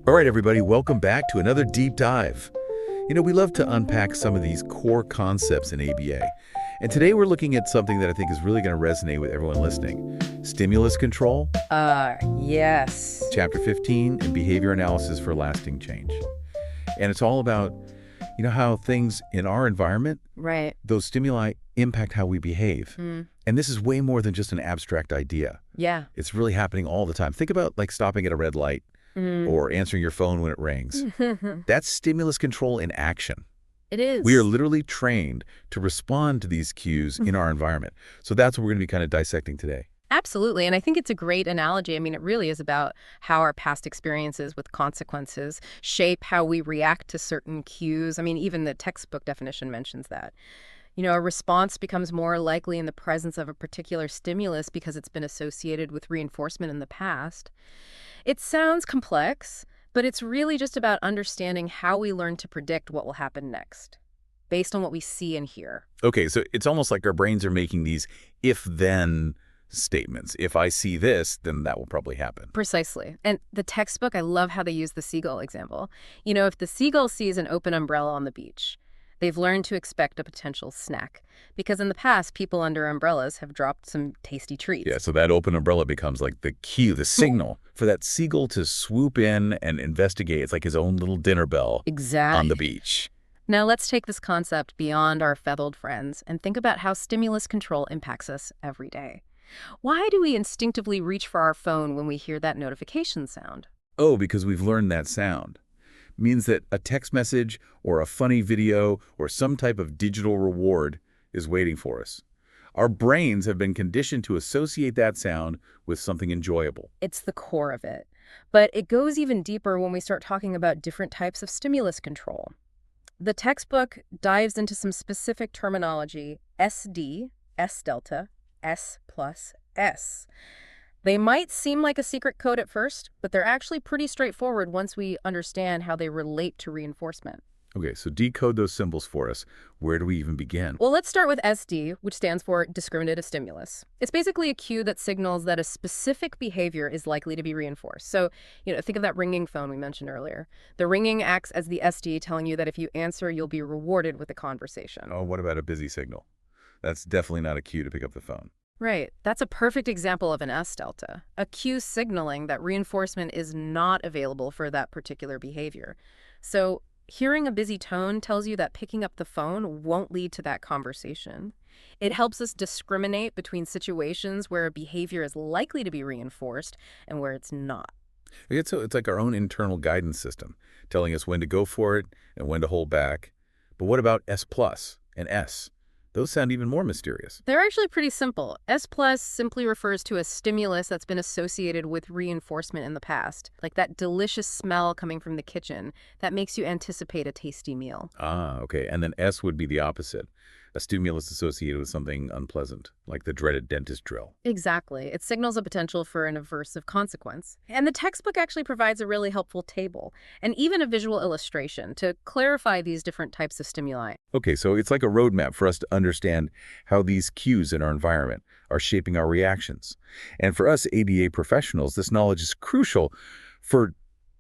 All right, everybody, welcome back to another deep dive. We love to unpack some of these core concepts in ABA. And today we're looking at something that I think is really going to resonate with everyone listening. Stimulus control. Yes. Chapter 15, and behavior analysis for lasting change. And it's all about, how things in our environment, Right. those stimuli impact how we behave. And this is way more than just an abstract idea. Yeah. It's really happening all the time. Think about like stopping at a red light or answering your phone when it rings. That's stimulus control in action. It is. We are literally trained to respond to these cues in our environment. So that's what we're going to be kind of dissecting today. Absolutely. And I think it's a great analogy. I mean, it really is about how our past experiences with consequences shape how we react to certain cues. I mean, even the textbook definition mentions that. A response becomes more likely in the presence of a particular stimulus because it's been associated with reinforcement in the past. It sounds complex, but it's really just about understanding how we learn to predict what will happen next, based on what we see and hear. Okay, so it's almost like our brains are making these if-then statements. If I see this, then that will probably happen. Precisely. And the textbook, I love how they use the seagull example. If the seagull sees an open umbrella on the beach, they've learned to expect a potential snack, because in the past, people under umbrellas have dropped some tasty treats. Yeah, so that open umbrella becomes like the cue, the signal for that seagull to swoop in and investigate. It's like his own little dinner bell on the beach. Now let's take this concept beyond our feathered friends and think about how stimulus control impacts us every day. Why do we instinctively reach for our phone when we hear that notification sound? Oh, because we've learned that sound. Means that a text message or a funny video or some type of digital reward is waiting for us. Our brains have been conditioned to associate that sound with something enjoyable. It's the core of it. But it goes even deeper when we start talking about different types of stimulus control. The textbook dives into some specific terminology: SD, S delta, S plus S. They might seem like a secret code at first, but they're actually pretty straightforward once we understand how they relate to reinforcement. Okay, so decode those symbols for us. Where do we even begin? Well, let's start with SD, which stands for discriminative stimulus. It's basically a cue that signals that a specific behavior is likely to be reinforced. So, think of that ringing phone we mentioned earlier. The ringing acts as the SD, telling you that if you answer, you'll be rewarded with a conversation. Oh, what about a busy signal? That's definitely not a cue to pick up the phone. Right. That's a perfect example of an S delta, a cue signaling that reinforcement is not available for that particular behavior. So hearing a busy tone tells you that picking up the phone won't lead to that conversation. It helps us discriminate between situations where a behavior is likely to be reinforced and where it's not. It's like our own internal guidance system, telling us when to go for it and when to hold back. But what about S plus and S? Those sound even more mysterious. They're actually pretty simple. S plus simply refers to a stimulus that's been associated with reinforcement in the past, like that delicious smell coming from the kitchen that makes you anticipate a tasty meal. Ah, okay. And then S would be the opposite, a stimulus associated with something unpleasant, like the dreaded dentist drill. Exactly. It signals a potential for an aversive consequence. And the textbook actually provides a really helpful table and even a visual illustration to clarify these different types of stimuli. Okay, so it's like a roadmap for us to understand how these cues in our environment are shaping our reactions. And for us ABA professionals, this knowledge is crucial for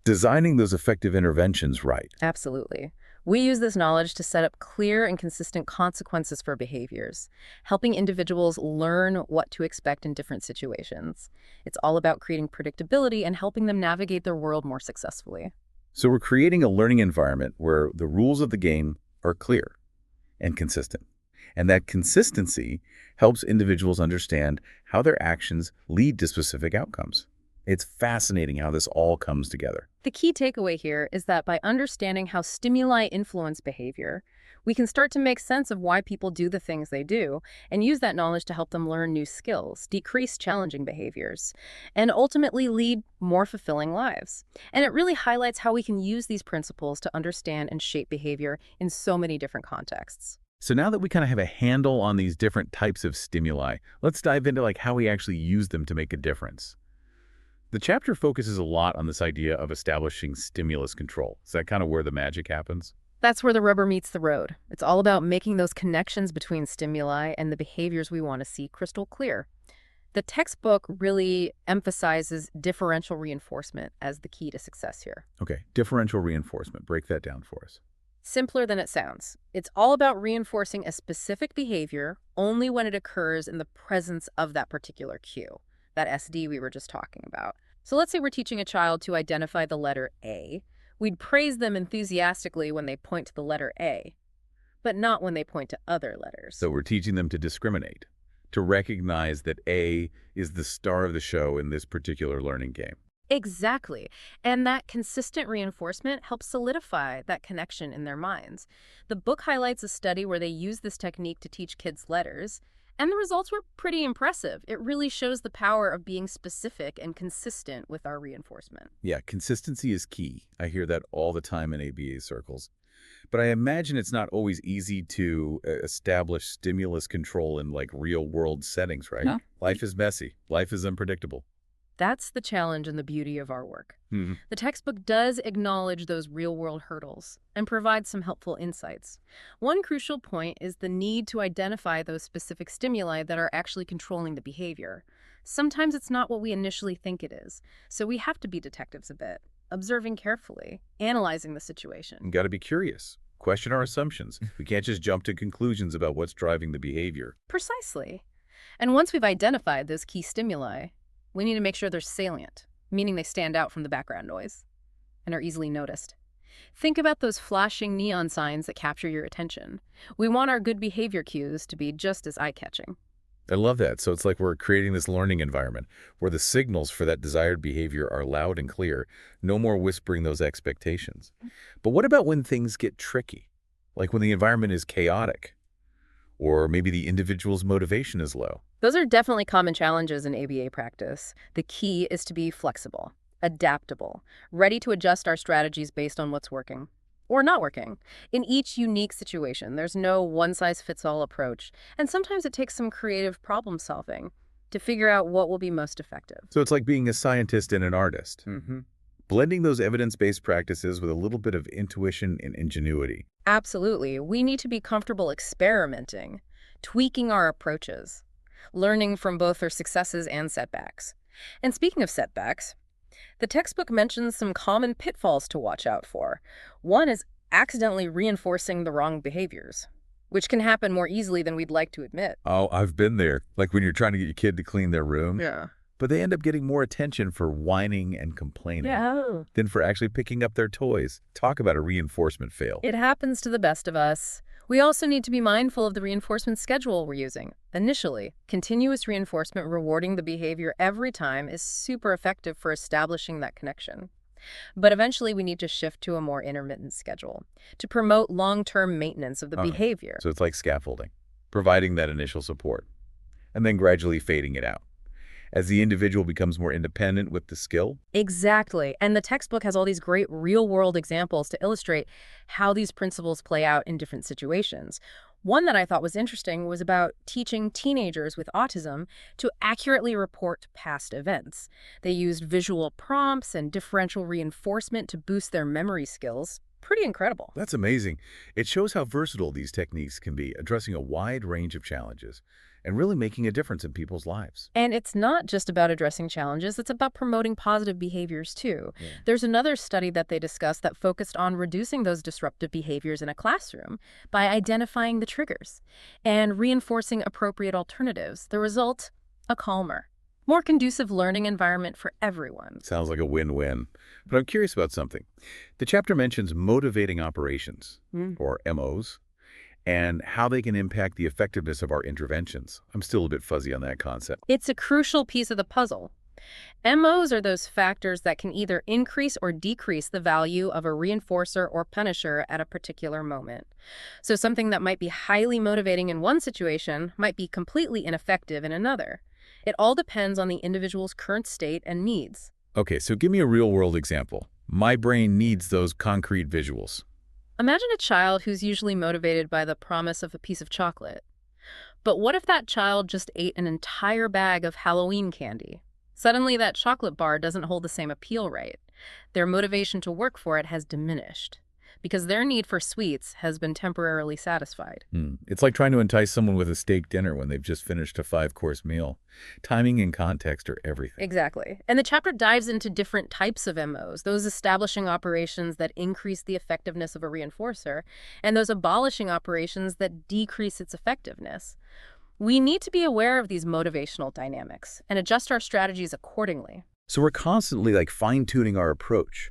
designing those effective interventions right. Absolutely. We use this knowledge to set up clear and consistent consequences for behaviors, helping individuals learn what to expect in different situations. It's all about creating predictability and helping them navigate their world more successfully. So we're creating a learning environment where the rules of the game are clear and consistent. And that consistency helps individuals understand how their actions lead to specific outcomes. It's fascinating how this all comes together. The key takeaway here is that by understanding how stimuli influence behavior, we can start to make sense of why people do the things they do and use that knowledge to help them learn new skills, decrease challenging behaviors, and ultimately lead more fulfilling lives. And it really highlights how we can use these principles to understand and shape behavior in so many different contexts. So now that we kind of have a handle on these different types of stimuli, let's dive into how we actually use them to make a difference. The chapter focuses a lot on this idea of establishing stimulus control. Is that kind of where the magic happens? That's where the rubber meets the road. It's all about making those connections between stimuli and the behaviors we want to see crystal clear. The textbook really emphasizes differential reinforcement as the key to success here. Okay, differential reinforcement. Break that down for us. Simpler than it sounds. It's all about reinforcing a specific behavior only when it occurs in the presence of that particular cue, that SD we were just talking about. So let's say we're teaching a child to identify the letter A. We'd praise them enthusiastically when they point to the letter A, but not when they point to other letters. So we're teaching them to discriminate, to recognize that A is the star of the show in this particular learning game. Exactly. And that consistent reinforcement helps solidify that connection in their minds. The book highlights a study where they used this technique to teach kids letters, and the results were pretty impressive. It really shows the power of being specific and consistent with our reinforcement. Yeah, consistency is key. I hear that all the time in ABA circles. But I imagine it's not always easy to establish stimulus control in like real-world settings, right? No. Life is messy. Life is unpredictable. That's the challenge and the beauty of our work. Hmm. The textbook does acknowledge those real-world hurdles and provide some helpful insights. One crucial point is the need to identify those specific stimuli that are actually controlling the behavior. Sometimes it's not what we initially think it is, so we have to be detectives a bit, observing carefully, analyzing the situation. You got to be curious. Question our assumptions. We can't just jump to conclusions about what's driving the behavior. Precisely. And once we've identified those key stimuli, we need to make sure they're salient, meaning they stand out from the background noise and are easily noticed. Think about those flashing neon signs that capture your attention. We want our good behavior cues to be just as eye-catching. I love that. So it's like we're creating this learning environment where the signals for that desired behavior are loud and clear. No more whispering those expectations. But what about when things get tricky? Like when the environment is chaotic? Or maybe the individual's motivation is low? Those are definitely common challenges in ABA practice. The key is to be flexible, adaptable, ready to adjust our strategies based on what's working or not working. In each unique situation, there's no one-size-fits-all approach, and sometimes it takes some creative problem solving to figure out what will be most effective. So it's like being a scientist and an artist. Blending those evidence-based practices with a little bit of intuition and ingenuity. Absolutely. We need to be comfortable experimenting, tweaking our approaches, learning from both our successes and setbacks. And speaking of setbacks, the textbook mentions some common pitfalls to watch out for. One is accidentally reinforcing the wrong behaviors, which can happen more easily than we'd like to admit. Oh, I've been there. Like when you're trying to get your kid to clean their room. Yeah. But they end up getting more attention for whining and complaining than for actually picking up their toys. Talk about a reinforcement fail. It happens to the best of us. We also need to be mindful of the reinforcement schedule we're using. Initially, continuous reinforcement rewarding the behavior every time is super effective for establishing that connection. But eventually we need to shift to a more intermittent schedule to promote long-term maintenance of the behavior. So it's like scaffolding, providing that initial support, and then gradually fading it out as the individual becomes more independent with the skill. Exactly. And the textbook has all these great real-world examples to illustrate how these principles play out in different situations. One that I thought was interesting was about teaching teenagers with autism to accurately report past events. They used visual prompts and differential reinforcement to boost their memory skills. Pretty incredible. That's amazing. It shows how versatile these techniques can be, addressing a wide range of challenges and really making a difference in people's lives. And it's not just about addressing challenges, it's about promoting positive behaviors too. There's another study that they discussed that focused on reducing those disruptive behaviors in a classroom by identifying the triggers and reinforcing appropriate alternatives. The result, a calmer, more conducive learning environment for everyone. Sounds like a win-win. But I'm curious about something. The chapter mentions motivating operations, or MOs, and how they can impact the effectiveness of our interventions. I'm still a bit fuzzy on that concept. It's a crucial piece of the puzzle. MOs are those factors that can either increase or decrease the value of a reinforcer or punisher at a particular moment. So something that might be highly motivating in one situation might be completely ineffective in another. It all depends on the individual's current state and needs. Okay, so give me a real-world example. My brain needs those concrete visuals. Imagine a child who's usually motivated by the promise of a piece of chocolate. But what if that child just ate an entire bag of Halloween candy? Suddenly that chocolate bar doesn't hold the same appeal, right? Their motivation to work for it has diminished. because their need for sweets has been temporarily satisfied. It's like trying to entice someone with a steak dinner when they've just finished a 5-course meal. Timing and context are everything. Exactly. And the chapter dives into different types of MOs, those establishing operations that increase the effectiveness of a reinforcer, and those abolishing operations that decrease its effectiveness. We need to be aware of these motivational dynamics and adjust our strategies accordingly. So we're constantly fine-tuning our approach,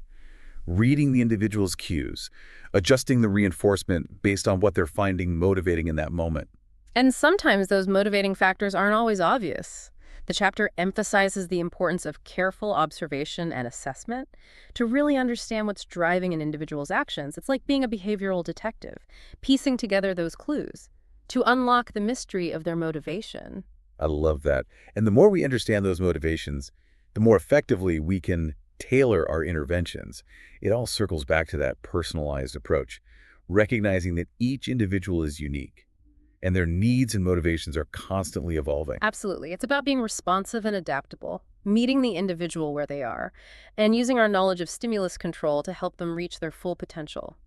reading the individual's cues, adjusting the reinforcement based on what they're finding motivating in that moment. And sometimes those motivating factors aren't always obvious. The chapter emphasizes the importance of careful observation and assessment to really understand what's driving an individual's actions. It's like being a behavioral detective, piecing together those clues to unlock the mystery of their motivation. I love that. And the more we understand those motivations, the more effectively we can tailor our interventions. It all circles back to that personalized approach, recognizing that each individual is unique and their needs and motivations are constantly evolving. Absolutely. It's about being responsive and adaptable, meeting the individual where they are, and using our knowledge of stimulus control to help them reach their full potential.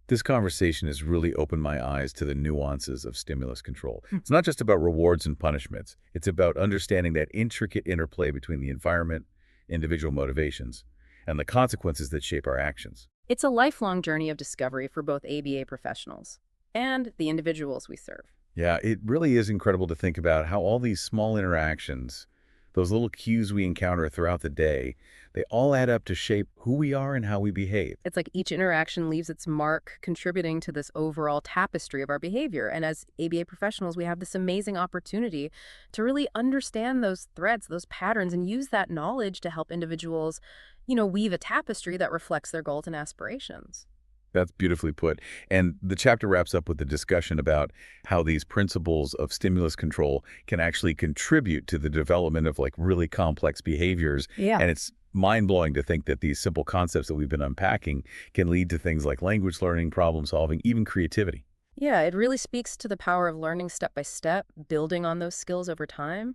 This conversation has really opened my eyes to the nuances of stimulus control. It's not just about rewards and punishments. It's about understanding that intricate interplay between the environment, individual motivations, and the consequences that shape our actions. It's a lifelong journey of discovery for both ABA professionals and the individuals we serve. Yeah, it really is incredible to think about how all these small interactions, those little cues we encounter throughout the day, they all add up to shape who we are and how we behave. It's like each interaction leaves its mark, contributing to this overall tapestry of our behavior. And as ABA professionals, we have this amazing opportunity to really understand those threads, those patterns, and use that knowledge to help individuals, weave a tapestry that reflects their goals and aspirations. That's beautifully put. And the chapter wraps up with a discussion about how these principles of stimulus control can actually contribute to the development of really complex behaviors. Yeah. And it's mind-blowing to think that these simple concepts that we've been unpacking can lead to things like language learning, problem solving, even creativity. Yeah, it really speaks to the power of learning step by step, building on those skills over time.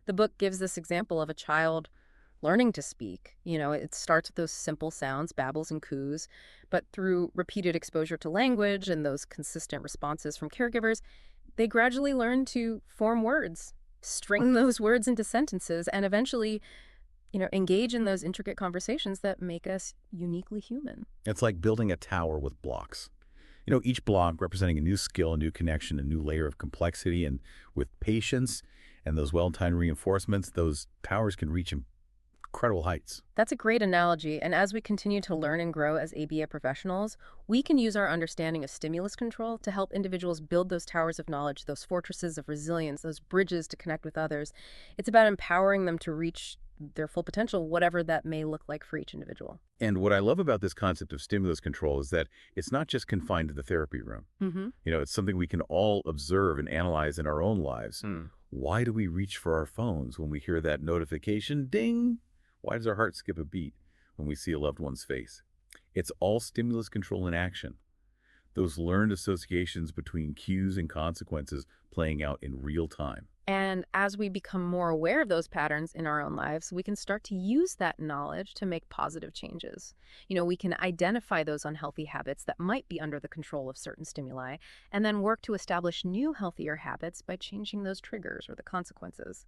The book gives this example of a child learning to speak. It starts with those simple sounds, babbles and coos, but through repeated exposure to language and those consistent responses from caregivers, they gradually learn to form words, string those words into sentences, and eventually, engage in those intricate conversations that make us uniquely human. It's like building a tower with blocks. Each block representing a new skill, a new connection, a new layer of complexity, and with patience and those well-timed reinforcements, those towers can reach incredible heights. That's a great analogy, and as we continue to learn and grow as ABA professionals, we can use our understanding of stimulus control to help individuals build those towers of knowledge, those fortresses of resilience, those bridges to connect with others. It's about empowering them to reach their full potential, whatever that may look like for each individual. And what I love about this concept of stimulus control is that it's not just confined to the therapy room. It's something we can all observe and analyze in our own lives. Why do we reach for our phones when we hear that notification ding? Why does our heart skip a beat when we see a loved one's face? It's all stimulus control in action. Those learned associations between cues and consequences playing out in real time. And as we become more aware of those patterns in our own lives, we can start to use that knowledge to make positive changes. We can identify those unhealthy habits that might be under the control of certain stimuli, and then work to establish new healthier habits by changing those triggers or the consequences.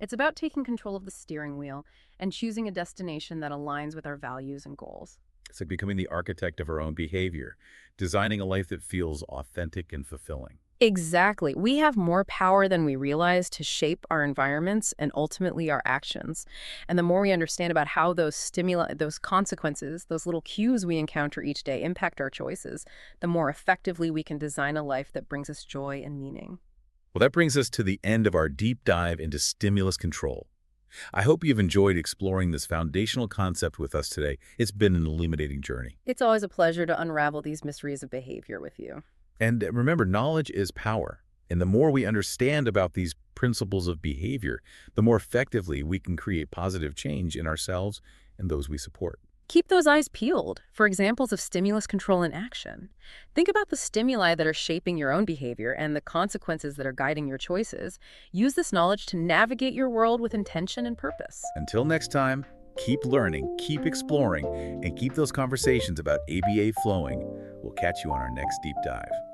It's about taking control of the steering wheel and choosing a destination that aligns with our values and goals. It's like becoming the architect of our own behavior, designing a life that feels authentic and fulfilling. Exactly. We have more power than we realize to shape our environments and ultimately our actions. And the more we understand about how those stimuli, those consequences, those little cues we encounter each day impact our choices, the more effectively we can design a life that brings us joy and meaning. Well, that brings us to the end of our deep dive into stimulus control. I hope you've enjoyed exploring this foundational concept with us today. It's been an illuminating journey. It's always a pleasure to unravel these mysteries of behavior with you. And remember, knowledge is power. And the more we understand about these principles of behavior, the more effectively we can create positive change in ourselves and those we support. Keep those eyes peeled for examples of stimulus control in action. Think about the stimuli that are shaping your own behavior and the consequences that are guiding your choices. Use this knowledge to navigate your world with intention and purpose. Until next time, keep learning, keep exploring, and keep those conversations about ABA flowing. We'll catch you on our next deep dive.